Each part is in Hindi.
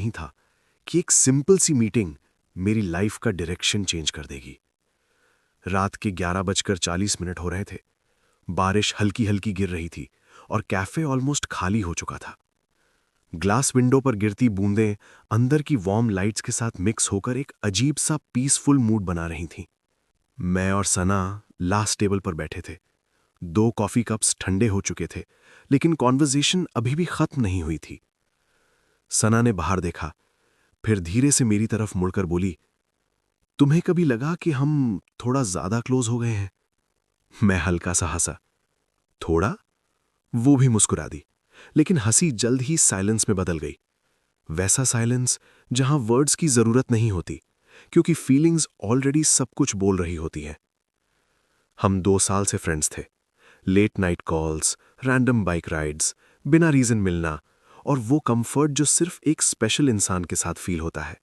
नहीं था कि एक सिंपल सी मीटिंग मेरी लाइफ का डायरेक्शन चेंज कर देगी। रात के 11:40 हो रहे थे। बारिश हल्की हल्की गिर रही थी और कैफे ऑलमोस्ट खाली हो चुका था। ग्लास विंडो पर गिरती बूंदें अंदर की वार्म लाइट्स के साथ मिक्स होकर एक अजीब सा पीसफुल मूड बना रही थीं। मैं और सना लास्ट टेबल पर बैठे थे। 2 कॉफी कप्स ठंडे हो चुके थे, लेकिन कॉन्वर्जेशन अभी भी खत्म नहीं हुई थी। सना ने बाहर देखा, फिर धीरे से मेरी तरफ मुड़कर बोली, तुम्हें कभी लगा कि हम थोड़ा ज्यादा क्लोज हो गए हैं? मैं हल्का सा हंसा। थोड़ा? वो भी मुस्कुरा दी, लेकिन हंसी जल्द ही साइलेंस में बदल गई। वैसा साइलेंस जहां वर्ड्स की जरूरत नहीं होती, क्योंकि फीलिंग्स ऑलरेडी सब कुछ बोल रही होती हैं। हम 2 साल से फ्रेंड्स थे। Late night calls, random bike rides, बिना रीजन मिलना, और वो कंफर्ट जो सिर्फ एक स्पेशल इंसान के साथ फील होता है।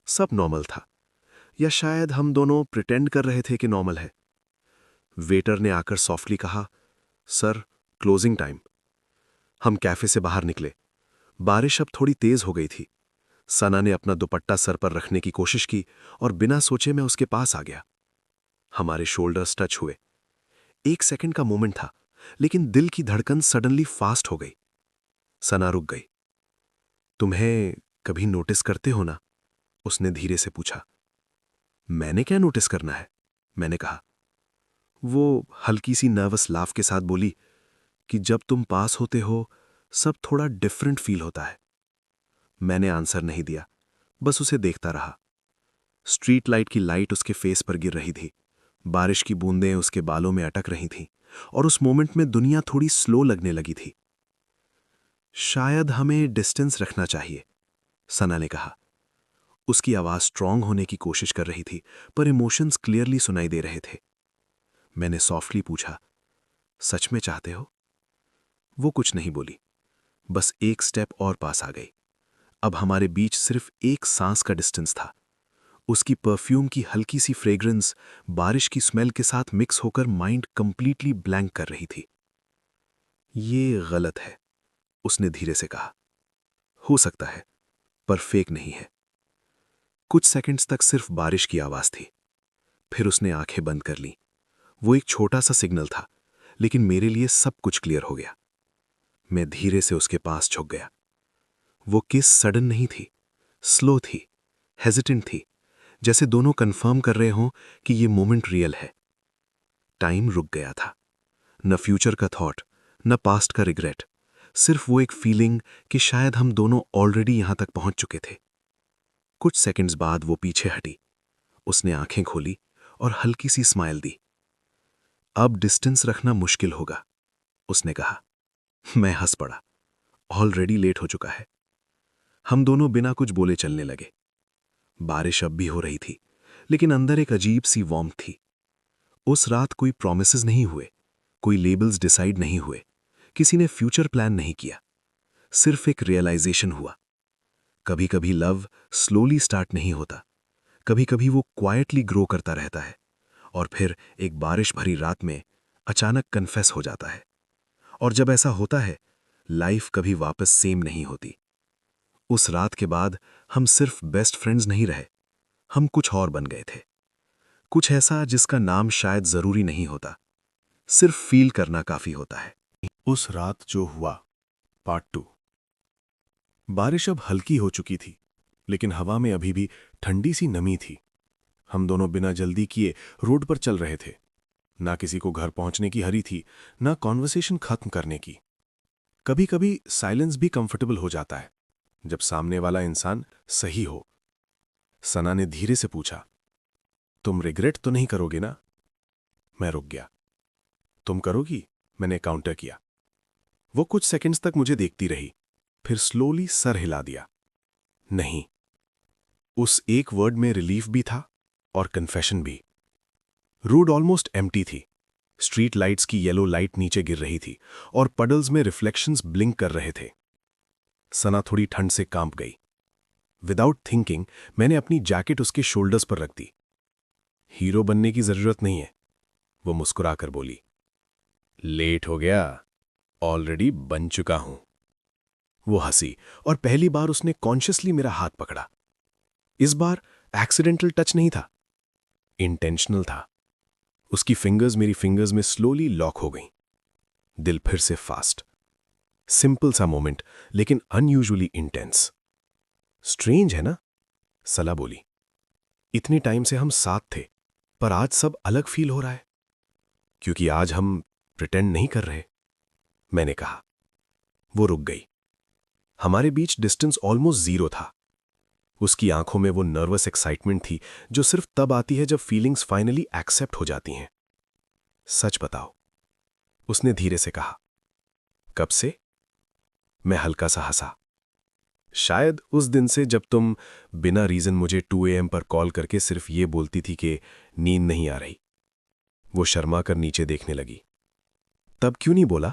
सब नॉर्मल था, या शायद हम दोनों प्रिटेंड कर रहे थे कि नॉर्मल है। वेटर ने आकर सॉफ्टली कहा, सर, क्लोजिंग टाइम। हम कैफे से बाहर निकले। बारिश अब थोड़ी तेज हो गई थी। सना ने अपना दुपट्टा सर पर रखने की कोशिश की और बिना सोचे मैं उसके पास आ गया। हमारे शोल्डर्स टच हुए। 1 सेकंड का मोमेंट था, लेकिन दिल की धड़कन सडनली फास्ट हो गई। सना रुक गई। तुम्हें कभी नोटिस करते हो ना? उसने धीरे से पूछा। मैंने क्या नोटिस करना है? मैंने कहा। वो हल्की सी नर्वस लाफ के साथ बोली कि जब तुम पास होते हो सब थोड़ा डिफरेंट फील होता है। मैंने आंसर नहीं दिया, बस उसे देखता रहा। स्ट्रीट लाइट की लाइट उसके फेस पर गिर रही थी। बारिश की बूंदें उसके बालों में अटक रही थीं, और उस मोमेंट में दुनिया थोड़ी स्लो लगने लगी थी। शायद हमें डिस्टेंस रखना चाहिए, सना ने कहा। उसकी आवाज स्ट्रांग होने की कोशिश कर रही थी, पर इमोशंस क्लियरली सुनाई दे रहे थे। मैंने सॉफ्टली पूछा, सच में चाहते हो? वो कुछ नहीं बोली, बस एक स्टेप और पास आ गई। अब हमारे बीच सिर्फ एक सांस का डिस्टेंस था। उसकी परफ्यूम की हल्की सी फ्रेग्रेंस बारिश की स्मेल के साथ मिक्स होकर माइंड कंप्लीटली ब्लैंक कर रही थी। ये गलत है, उसने धीरे से कहा। हो सकता है, पर फेक नहीं है। कुछ सेकंड्स तक सिर्फ बारिश की आवाज थी। फिर उसने आंखें बंद कर लीं। वो एक छोटा सा सिग्नल था, लेकिन मेरे लिए सब कुछ क्लियर हो गया। मैं धीरे से उसके पास झुक गया। वो किस सडन नहीं थी, स्लो थी, हेजिटेंट थी, जैसे दोनों कंफर्म कर रहे हों कि ये मोमेंट रियल है। टाइम रुक गया था। न फ्यूचर का थॉट, न पास्ट का रिग्रेट, सिर्फ वो एक फीलिंग कि शायद हम दोनों ऑलरेडी यहां तक पहुंच चुके थे। कुछ सेकंड्स बाद वो पीछे हटी। उसने आंखें खोली और हल्की सी स्माइल दी। अब डिस्टेंस रखना मुश्किल होगा, उसने कहा। मैं हंस पड़ा। ऑलरेडी लेट हो चुका है। हम दोनों बिना कुछ बोले चलने लगे। बारिश अब भी हो रही थी, लेकिन अंदर एक अजीब सी वार्मथ थी। उस रात कोई प्रॉमिसेस नहीं हुए, कोई लेबल्स डिसाइड नहीं हुए, किसी ने फ्यूचर प्लान नहीं किया। सिर्फ एक रियलाइजेशन हुआ। कभी कभी लव स्लोली स्टार्ट नहीं होता, कभी कभी वो क्वाइटली ग्रो करता रहता है, और फिर एक बारिश भरी रात में अचानक कन्फेस हो जाता है। और जब ऐसा होता है, लाइफ कभी वापस सेम नहीं होती। उस रात के बाद हम सिर्फ बेस्ट फ्रेंड्स नहीं रहे, हम कुछ और बन गए थे। कुछ ऐसा जिसका नाम शायद जरूरी नहीं होता, सिर्फ फील करना काफी होता है। उस रात जो हुआ, पार्ट 2। बारिश अब हल्की हो चुकी थी, लेकिन हवा में अभी भी ठंडी सी नमी थी। हम दोनों बिना जल्दी किए रोड पर चल रहे थे। ना किसी को घर पहुंचने की हरी थी, ना कॉन्वर्सेशन खत्म करने की। कभी कभी साइलेंस भी कंफर्टेबल हो जाता है, जब सामने वाला इंसान सही हो। सना ने धीरे से पूछा, तुम रिग्रेट तो नहीं करोगे ना? मैं रुक गया। तुम करोगी? मैंने काउंटर किया। वो कुछ सेकंड्स तक मुझे देखती रही, फिर स्लोली सर हिला दिया। नहीं। उस एक वर्ड में रिलीफ भी था और कन्फेशन भी। रोड ऑलमोस्ट एम्प्टी थी। स्ट्रीट लाइट्स की येलो लाइट नीचे गिर रही थी और पडल्स में रिफ्लेक्शंस ब्लिंक कर रहे थे। सना थोड़ी ठंड से कांप गई। विदाउट थिंकिंग मैंने अपनी जैकेट उसके शोल्डर्स पर रख दी। हीरो बनने की जरूरत नहीं है, वो मुस्कुराकर बोली। लेट हो गया, ऑलरेडी बन चुका हूं। वो हंसी और पहली बार उसने कॉन्शियसली मेरा हाथ पकड़ा। इस बार एक्सीडेंटल टच नहीं था, इंटेंशनल था। उसकी फिंगर्स मेरी फिंगर्स में स्लोली लॉक हो गईं। दिल फिर से फास्ट। सिंपल सा मोमेंट, लेकिन अनयूजुअली इंटेंस। स्ट्रेंज है ना, सला बोली। इतने टाइम से हम साथ थे, पर आज सब अलग फील हो रहा है। क्योंकि आज हम प्रिटेंड नहीं कर रहे, मैंने कहा। वो रुक गई। हमारे बीच डिस्टेंस ऑलमोस्ट जीरो था। उसकी आंखों में वो नर्वस एक्साइटमेंट थी जो सिर्फ तब आती है जब फीलिंग्स फाइनली एक्सेप्ट हो जाती हैं। सच बताओ, उसने धीरे से कहा। कब से? मैं हल्का सा हंसा। शायद उस दिन से जब तुम बिना रीजन मुझे 2 AM पर कॉल करके सिर्फ ये बोलती थी कि नींद नहीं आ रही। वो शर्मा कर नीचे देखने लगी। तब क्यों नहीं बोला?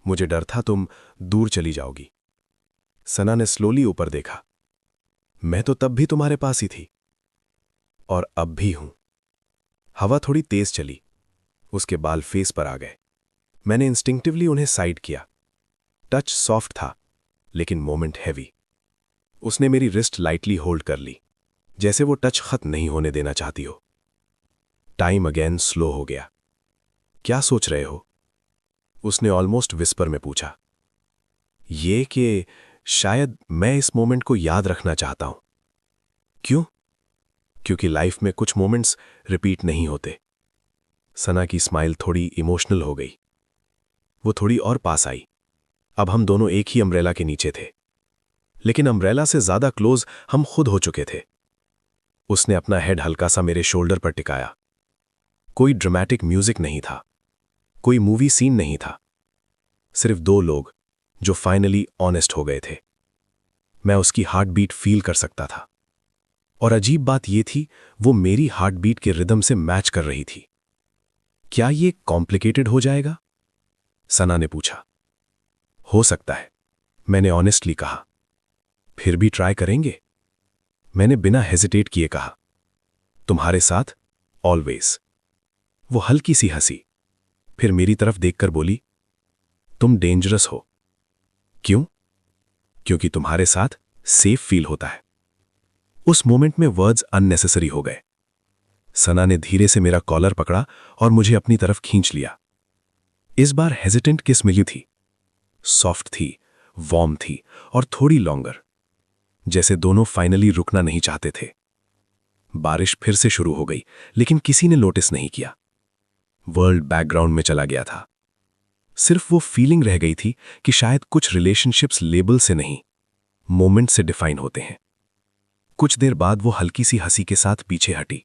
मुझे डर था तुम दूर चली जाओगी। सना ने स्लोली ऊपर देखा। मैं तो तब भी तुम्हारे पास ही थी, और अब भी हूं। हवा थोड़ी तेज चली। उसके बाल फेस पर आ गए। मैंने इंस्टिंक्टिवली उन्हें साइड किया। टच सॉफ्ट था, लेकिन मोमेंट हैवी। उसने मेरी रिस्ट लाइटली होल्ड कर ली, जैसे वो टच खत्म नहीं होने देना चाहती हो। टाइम अगेन स्लो हो गया। क्या सोच रहे हो? उसने ऑलमोस्ट विस्पर में पूछा। ये कि शायद मैं इस मोमेंट को याद रखना चाहता हूं। क्यों? क्योंकि लाइफ में कुछ मोमेंट्स रिपीट नहीं होते। सना की स्माइल थोड़ी इमोशनल हो गई। वो थोड़ी और पास आई। अब हम दोनों एक ही अम्ब्रेला के नीचे थे, लेकिन अम्ब्रेला से ज्यादा क्लोज हम खुद हो चुके थे। उसने अपना हेड हल्का सा मेरे शोल्डर पर टिकाया। कोई ड्रामेटिक म्यूजिक नहीं था, कोई मूवी सीन नहीं था। सिर्फ दो लोग जो फाइनली ऑनेस्ट हो गए थे। मैं उसकी हार्ट बीट फील कर सकता था, और अजीब बात यह थी, वो मेरी हार्ट बीट के रिदम से मैच कर रही थी। क्या ये कॉम्प्लिकेटेड हो जाएगा? सना ने पूछा। हो सकता है, मैंने ऑनेस्टली कहा। फिर भी ट्राई करेंगे? मैंने बिना हेजिटेट किए कहा। तुम्हारे साथ ऑलवेज। वो हल्की सी हंसी, फिर मेरी तरफ देखकर बोली, तुम डेंजरस हो। क्यों? क्योंकि तुम्हारे साथ सेफ फील होता है। उस मोमेंट में वर्ड्स अननेसेसरी हो गए। सना ने धीरे से मेरा कॉलर पकड़ा और मुझे अपनी तरफ खींच लिया। इस बार हेजिटेंट किस मिली थी। सॉफ्ट थी, वार्म थी, और थोड़ी लॉन्गर, जैसे दोनों फाइनली रुकना नहीं चाहते थे। बारिश फिर से शुरू हो गई, लेकिन किसी ने नोटिस नहीं किया। वर्ल्ड बैकग्राउंड में चला गया था। सिर्फ वो फीलिंग रह गई थी कि शायद कुछ रिलेशनशिप्स लेबल से नहीं, मोमेंट से डिफाइन होते हैं। कुछ देर बाद वो हल्की सी हंसी के साथ पीछे हटी।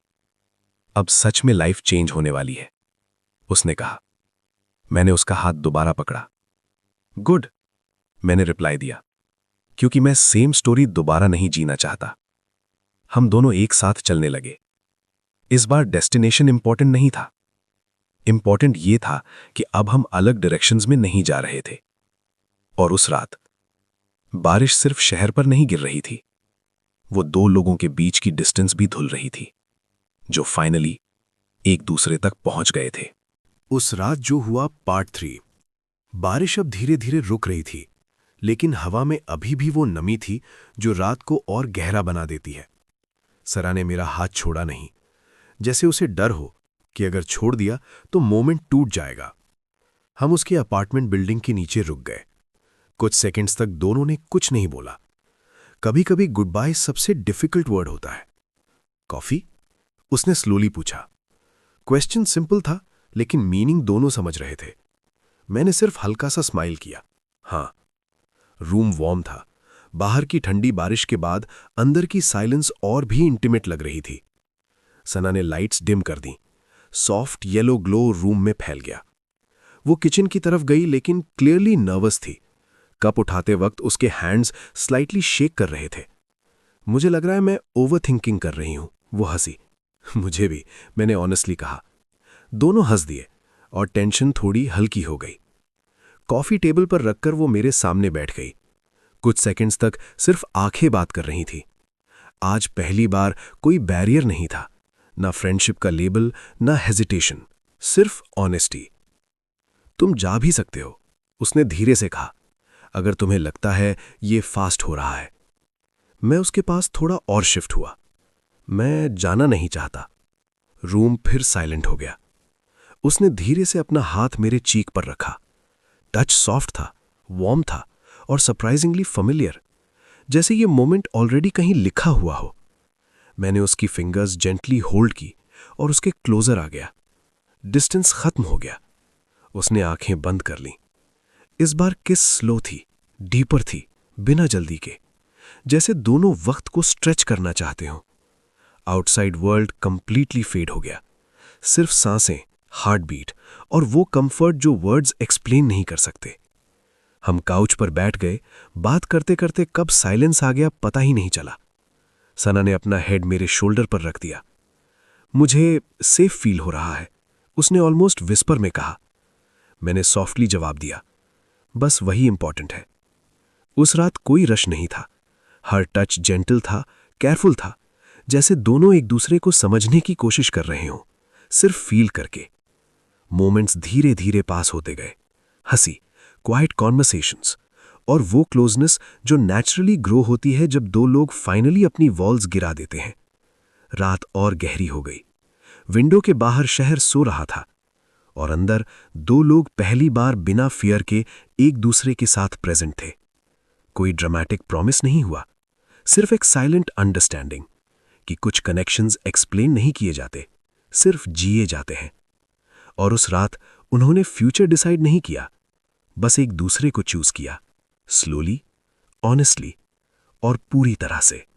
अब सच में लाइफ चेंज होने वाली है, उसने कहा। मैंने उसका हाथ दोबारा पकड़ा। गुड, मैंने रिप्लाई दिया, क्योंकि मैं सेम स्टोरी दोबारा नहीं जीना चाहता। हम दोनों एक साथ चलने लगे। इस बार डेस्टिनेशन इंपॉर्टेंट नहीं था। इंपॉर्टेंट यह था कि अब हम अलग डायरेक्शंस में नहीं जा रहे थे। और उस रात बारिश सिर्फ शहर पर नहीं गिर रही थी, वो दो लोगों के बीच की डिस्टेंस भी धुल रही थी, जो फाइनली एक दूसरे तक पहुंच गए थे। उस रात जो हुआ पार्ट 3। बारिश अब धीरे धीरे रुक रही थी, लेकिन हवा में अभी भी वो नमी थी जो रात को और गहरा बना देती है। सरा ने मेरा हाथ छोड़ा नहीं, जैसे उसे डर हो कि अगर छोड़ दिया तो मोमेंट टूट जाएगा। हम उसके अपार्टमेंट बिल्डिंग के नीचे रुक गए। कुछ सेकंड्स तक दोनों ने कुछ नहीं बोला। कभी कभी गुड बाय सबसे डिफिकल्ट वर्ड होता है। कॉफी? उसने स्लोली पूछा। क्वेश्चन सिंपल था, लेकिन मीनिंग दोनों समझ रहे थे। मैंने सिर्फ हल्का सा स्माइल किया। हाँ। रूम वार्म था। बाहर की ठंडी बारिश के बाद अंदर की साइलेंस और भी इंटीमेट लग रही थी। सना ने लाइट्स डिम कर दी। सॉफ्ट येलो ग्लो रूम में फैल गया। वो किचन की तरफ गई, लेकिन क्लियरली नर्वस थी। कप उठाते वक्त उसके हैंड्स स्लाइटली शेक कर रहे थे। मुझे लग रहा है मैं ओवर थिंकिंग कर रही हूं। वो हंसी। मुझे भी, मैंने ऑनेस्टली कहा। दोनों हंस दिए और टेंशन थोड़ी हल्की हो गई। कॉफी टेबल पर रखकर वो मेरे सामने बैठ गई। कुछ सेकंड्स तक सिर्फ आंखें बात कर रही थी। आज पहली बार कोई बैरियर नहीं था, ना फ्रेंडशिप का लेबल, ना हेजिटेशन, सिर्फ ऑनेस्टी। तुम जा भी सकते हो, उसने धीरे से कहा। अगर तुम्हें लगता है ये फास्ट हो रहा है। मैं उसके पास थोड़ा और शिफ्ट हुआ। मैं जाना नहीं चाहता। रूम फिर साइलेंट हो गया। उसने धीरे से अपना हाथ मेरे चीक पर रखा। टच सॉफ्ट था, वार्म था और सरप्राइजिंगली familiar, जैसे ये मोमेंट ऑलरेडी कहीं लिखा हुआ हो। मैंने उसकी फिंगर्स जेंटली होल्ड की और उसके क्लोजर आ गया। डिस्टेंस खत्म हो गया। उसने आंखें बंद कर लीं। इस बार किस स्लो थी, डीपर थी, बिना जल्दी के, जैसे दोनों वक्त को स्ट्रेच करना चाहते हो। आउटसाइड वर्ल्ड कंप्लीटली फेड हो गया। सिर्फ सांसें, हार्ट बीट और वो कंफर्ट जो वर्ड्स एक्सप्लेन नहीं कर सकते। हम काउच पर बैठ गए। बात करते करते कब साइलेंस आ गया पता ही नहीं चला। सना ने अपना हेड मेरे शोल्डर पर रख दिया। मुझे सेफ फील हो रहा है, उसने ऑलमोस्ट विस्पर में कहा। मैंने सॉफ्टली जवाब दिया, बस वही इंपॉर्टेंट है। उस रात कोई रश नहीं था। हर टच जेंटल था, केयरफुल था, जैसे दोनों एक दूसरे को समझने की कोशिश कर रहे हों, सिर्फ फील करके। मोमेंट्स धीरे धीरे पास होते गए। हंसी, क्वाइट कॉन्वर्सेशंस और वो क्लोजनेस जो नेचुरली ग्रो होती है जब दो लोग फाइनली अपनी वॉल्स गिरा देते हैं। रात और गहरी हो गई। विंडो के बाहर शहर सो रहा था और अंदर दो लोग पहली बार बिना फियर के एक दूसरे के साथ प्रेजेंट थे। कोई ड्रामेटिक प्रॉमिस नहीं हुआ, सिर्फ एक साइलेंट अंडरस्टैंडिंग कि कुछ कनेक्शंस एक्सप्लेन नहीं किए जाते, सिर्फ जिए जाते हैं। और उस रात उन्होंने फ्यूचर डिसाइड नहीं किया, बस एक दूसरे को चूज किया, स्लोली, ऑनेस्टली और पूरी तरह से।